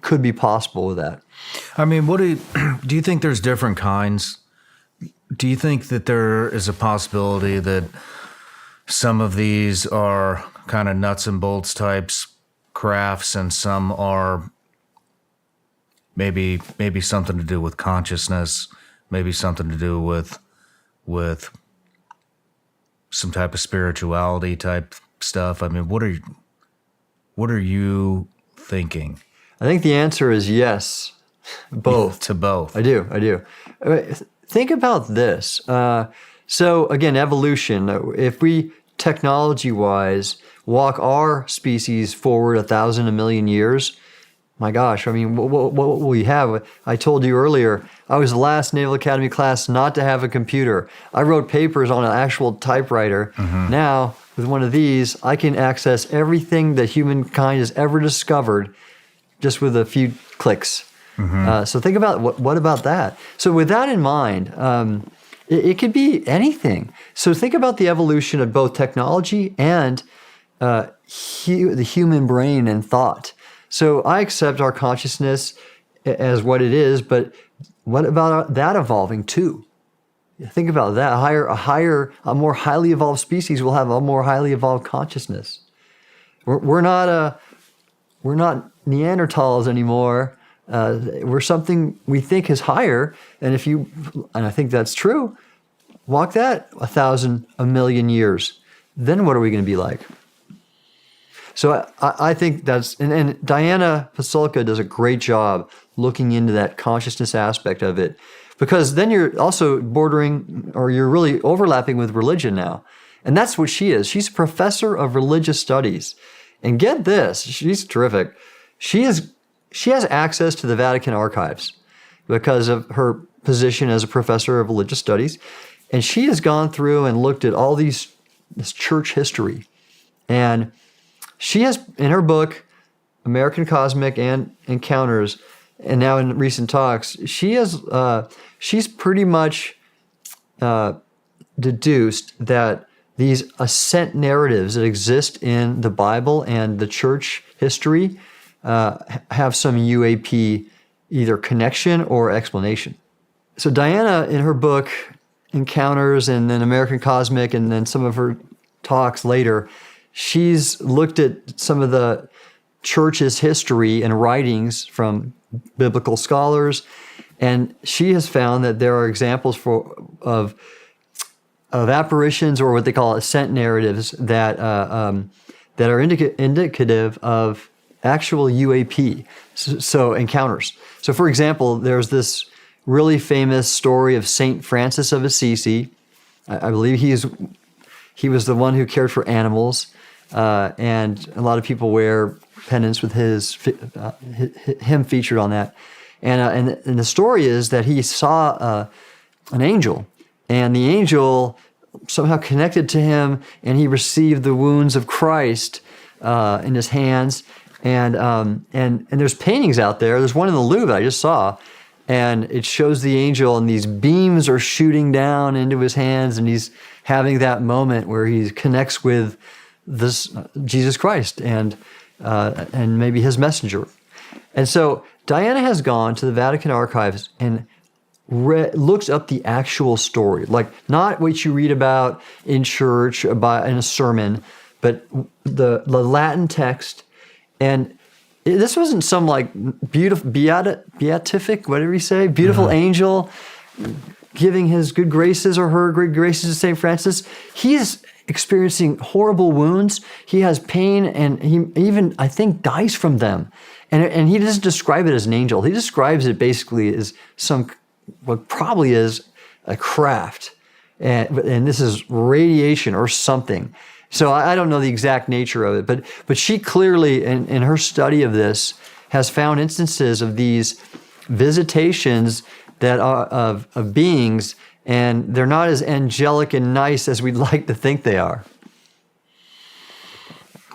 could be possible with that. I mean, what do you think there's different kinds? Do you think that there is a possibility that some of these are kind of nuts and bolts types crafts and some are maybe something to do with consciousness, maybe something to do with some type of spirituality type stuff? I mean, what are you thinking? I think the answer is yes, both. To both. I do. Think about this. So again, evolution. If we technology-wise walk our species forward 1,000, 1,000,000 years, my gosh, I mean, what will we have? I told you earlier, I was the last Naval Academy class not to have a computer. I wrote papers on an actual typewriter. Mm-hmm. Now, with one of these, I can access everything that humankind has ever discovered just with a few clicks. Mm-hmm. So think about, what about that? So with that in mind, it could be anything. So think about the evolution of both technology and the human brain and thought. So I accept our consciousness as what it is, but what about that evolving too? Think about that. A more highly evolved species will have a more highly evolved consciousness. We're not Neanderthals anymore. We're something we think is higher, and I think that's true. Walk that 1,000, 1,000,000 years. Then what are we going to be like? So I think that's, and Diana Pasulka does a great job looking into that consciousness aspect of it, because then you're also bordering, or you're really overlapping with religion now. And that's what she is. She's a professor of religious studies. And get this, she's terrific. She has access to the Vatican archives because of her position as a professor of religious studies. And she has gone through and looked at all this church history. And she has, in her book, American Cosmic and Encounters, and now in recent talks, she's pretty much deduced that these ascent narratives that exist in the Bible and the church history have some UAP either connection or explanation. So Diana, in her book, Encounters, and then American Cosmic, and then some of her talks later, she's looked at some of the church's history and writings from biblical scholars, and she has found that there are examples of apparitions, or what they call ascent narratives, that are indicative of actual UAP, so encounters. So for example, there's this really famous story of Saint Francis of Assisi. I believe he was the one who cared for animals, and a lot of people wear pendants with him featured on that. And the story is that he saw an angel, and the angel somehow connected to him, and he received the wounds of Christ in his hands. And there's paintings out there. There's one in the Louvre I just saw, and it shows the angel, and these beams are shooting down into his hands, and he's having that moment where he connects with this Jesus Christ and maybe his messenger. And so Diana has gone to the Vatican archives and looks up the actual story, like not what you read about in church in a sermon, but the Latin text. And this wasn't some like beautiful beatific, whatever you say, beautiful angel giving his good graces or her good graces to St. Francis. He's experiencing horrible wounds. He has pain, and he even, I think, dies from them. And he doesn't describe it as an angel. He describes it basically as what probably is a craft. And this is radiation or something. So I don't know the exact nature of it, but she clearly, in her study of this, has found instances of these visitations that are of beings, and they're not as angelic and nice as we'd like to think they are.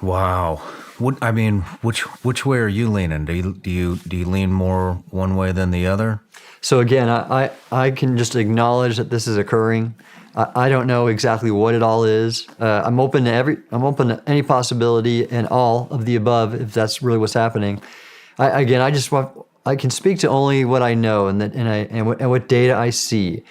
Wow. Which way are you leaning? Do you lean more one way than the other? So again, I can just acknowledge that this is occurring. I don't know exactly what it all is. I'm open to any possibility and all of the above, if that's really what's happening. I can speak to only what I know and what data I see,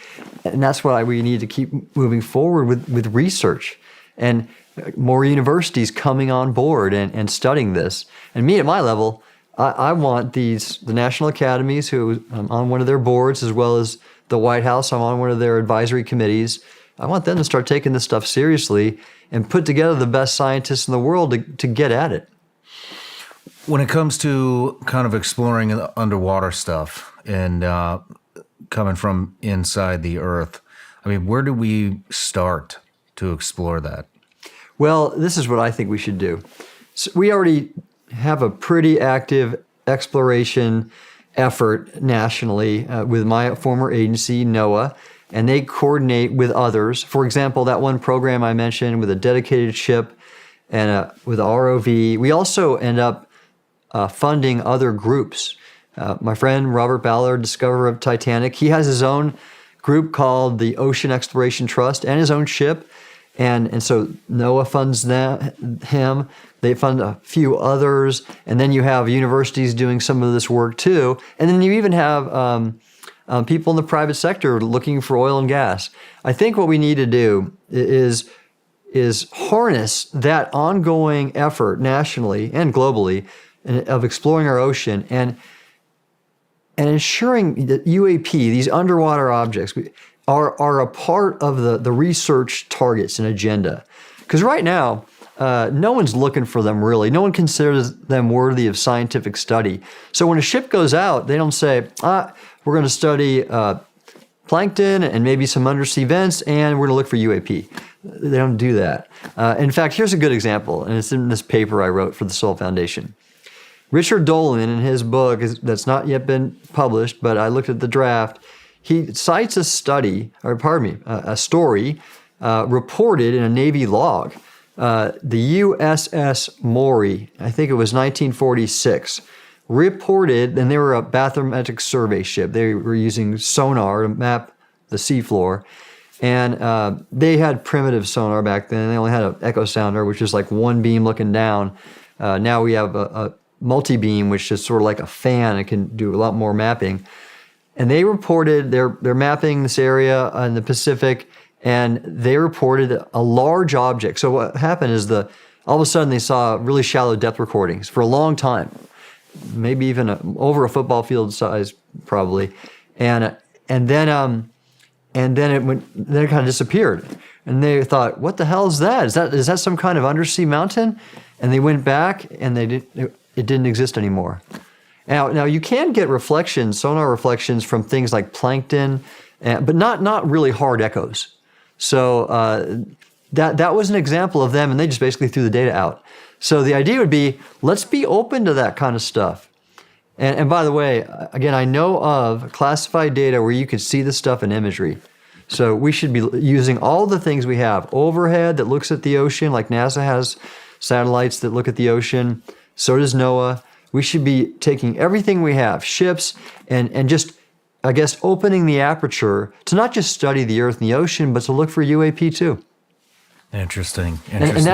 and that's why we need to keep moving forward with research and more universities coming on board and studying this. And me at my level, I want the national academies, who I'm on one of their boards, as well as the White House, I'm on one of their advisory committees. I want them to start taking this stuff seriously and put together the best scientists in the world to get at it. When it comes to kind of exploring underwater stuff and coming from inside the Earth, I mean, where do we start to explore that? Well, this is what I think we should do. So we already have a pretty active exploration effort nationally with my former agency, NOAA, and they coordinate with others. For example, that one program I mentioned with a dedicated ship and with ROV. We also end up funding other groups. My friend Robert Ballard, discoverer of Titanic, he has his own group called the Ocean Exploration Trust and his own ship. And so NOAA funds him. They fund a few others. And then you have universities doing some of this work too. And then you even have people in the private sector looking for oil and gas. I think what we need to do is harness that ongoing effort nationally and globally of exploring our ocean and ensuring that UAP, these underwater objects, are a part of the research targets and agenda. Because right now, no one's looking for them really. No one considers them worthy of scientific study. So when a ship goes out, they don't say, we're going to study plankton and maybe some undersea vents, and we're going to look for UAP. They don't do that. In fact, here's a good example, and it's in this paper I wrote for the Sol Foundation. Richard Dolan, in his book, that's not yet been published, but I looked at the draft, he cites a story reported in a Navy log. The USS Maury, I think it was 1946, reported, and they were a bathymetric survey ship. They were using sonar to map the seafloor. And they had primitive sonar back then. They only had an echo sounder, which is like one beam looking down. Now we have a multi-beam, which is sort of like a fan. It can do a lot more mapping. And they reported they're mapping this area in the Pacific, and they reported a large object. So what happened is all of a sudden they saw really shallow depth recordings for a long time, maybe even over a football field size probably, and then it kind of disappeared. And they thought, what the hell is that? Is that some kind of undersea mountain? And they went back, and it didn't exist anymore. Now you can get sonar reflections from things like plankton, but not really hard echoes. So that was an example of them, and they just basically threw the data out. So the idea would be, let's be open to that kind of stuff. And by the way, again, I know of classified data where you could see the stuff in imagery. So we should be using all the things we have. Overhead that looks at the ocean, like NASA has satellites that look at the ocean. So does NOAA. We should be taking everything we have, ships, and just, I guess, opening the aperture to not just study the Earth and the ocean, but to look for UAP too. Interesting. And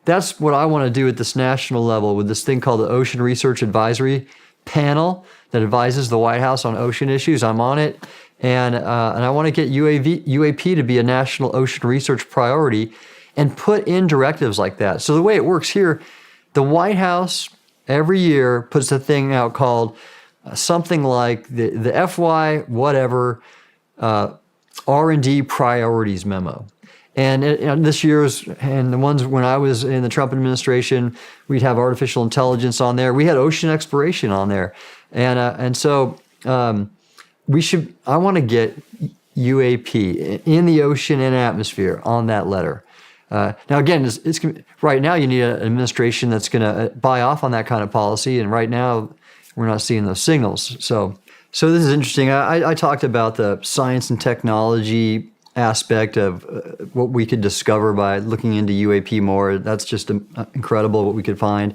that's what I want to do at this national level with this thing called the Ocean Research Advisory Panel that advises the White House on ocean issues. I'm on it, and I want to get UAP to be a national ocean research priority and put in directives like that. So the way it works here, the White House every year puts a thing out called something like the FY whatever R&D priorities memo. And this year's, and the ones when I was in the Trump administration, we'd have artificial intelligence on there. We had ocean exploration on there. And so I want to get UAP in the ocean and atmosphere on that letter. Now, again, right now you need an administration that's going to buy off on that kind of policy, and right now we're not seeing those signals. So this is interesting. I talked about the science and technology aspect of what we could discover by looking into UAP more. That's just incredible what we could find.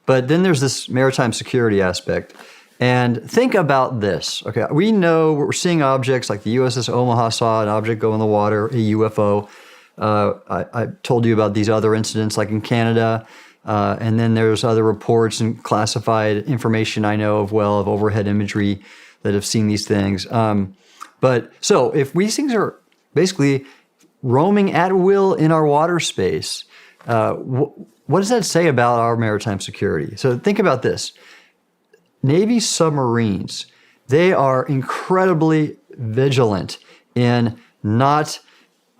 But then there's this maritime security aspect. And think about this. Okay, we know we're seeing objects like the USS Omaha saw an object go in the water, a UFO. I told you about these other incidents like in Canada And then there's other reports and classified information I know of overhead imagery that have seen these things. But so if these things are basically roaming at will in our water space, what does that say about our maritime security? So think about this. Navy submarines, they are incredibly vigilant in not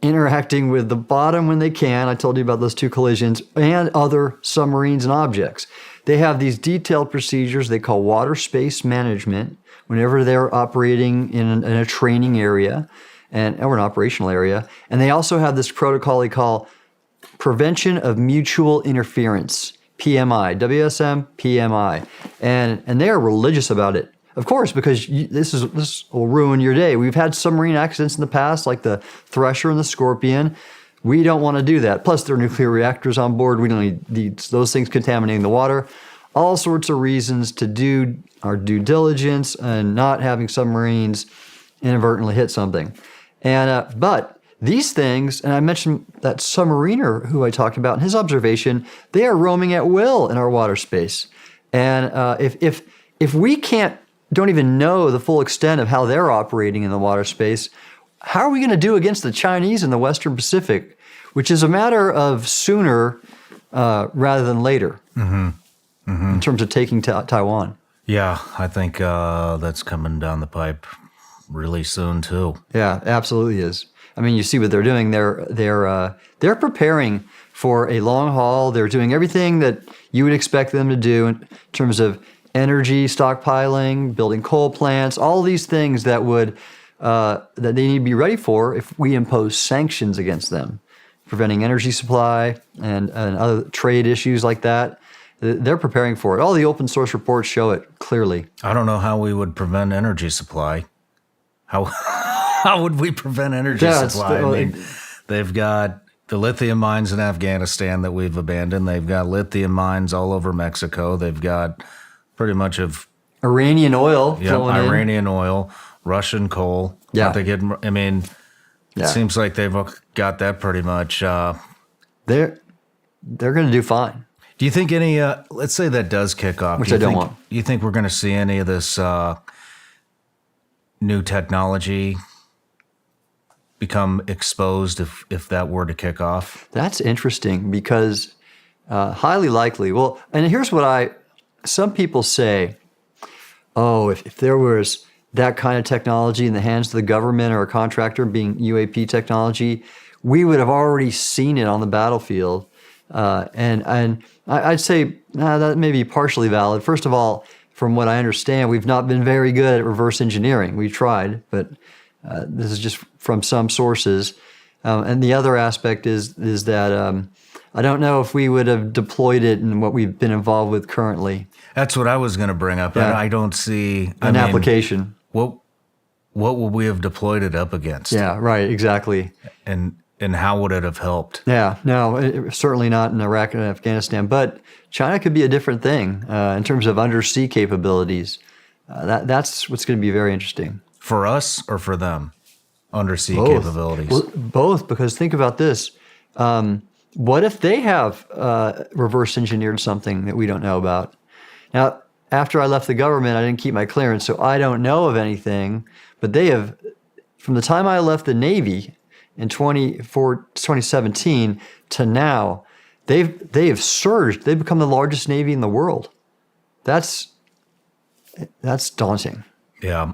interacting with the bottom when they can. I told you about those 2 collisions, and other submarines and objects. They have these detailed procedures they call water space management whenever they're operating in a training area or an operational area. And they also have this protocol they call Prevention of Mutual Interference, PMI, WSM, PMI. And they are religious about it. Of course, because this will ruin your day. We've had submarine accidents in the past, like the Thresher and the Scorpion. We don't want to do that. Plus, there are nuclear reactors on board. We don't need those things contaminating the water. All sorts of reasons to do our due diligence and not having submarines inadvertently hit something. And but these things, and I mentioned that submariner who I talked about in his observation, they are roaming at will in our water space. And if we don't even know the full extent of how they're operating in the water space, how are we going to do against the Chinese in the Western Pacific, which is a matter of sooner rather than later in terms of taking Taiwan? Yeah, I think that's coming down the pipe really soon too. Yeah, absolutely is. I mean, you see what they're doing. They're preparing for a long haul. They're doing everything that you would expect them to do in terms of energy stockpiling, building coal plants, all these things that they need to be ready for if we impose sanctions against them, preventing energy supply and other trade issues like that. They're preparing for it. All the open source reports show it clearly. I don't know how we would prevent energy supply. How would we prevent energy supply? I mean, they've got the lithium mines in Afghanistan that we've abandoned. They've got lithium mines all over Mexico. They've got pretty much of Iranian oil flowing in. Iranian oil, Russian coal. Yeah. It seems like they've got that pretty much. They're going to do fine. Do you think any, let's say that does kick off. Which I don't want. Do you think we're going to see any of this new technology become exposed if that were to kick off? That's interesting because highly likely. Well, and here's what some people say, if there was that kind of technology in the hands of the government or a contractor, being UAP technology, we would have already seen it on the battlefield. And I'd say that may be partially valid. First of all, from what I understand, we've not been very good at reverse engineering. We've tried, but this is just from some sources. And the other aspect is that I don't know if we would have deployed it in what we've been involved with currently. That's what I was going to bring up. Yeah. I don't see an application. What would we have deployed it up against? Yeah, right, exactly. And how would it have helped? Yeah, no, certainly not in Iraq and Afghanistan. But China could be a different thing in terms of undersea capabilities. That's what's going to be very interesting. For us or for them? Undersea capabilities? Well, both, because think about this. What if they have reverse engineered something that we don't know about? Now, after I left the government, I didn't keep my clearance, so I don't know of anything. But they have, from the time I left the Navy in 2017 to now, they have surged. They've become the largest Navy in the world. That's daunting. Yeah.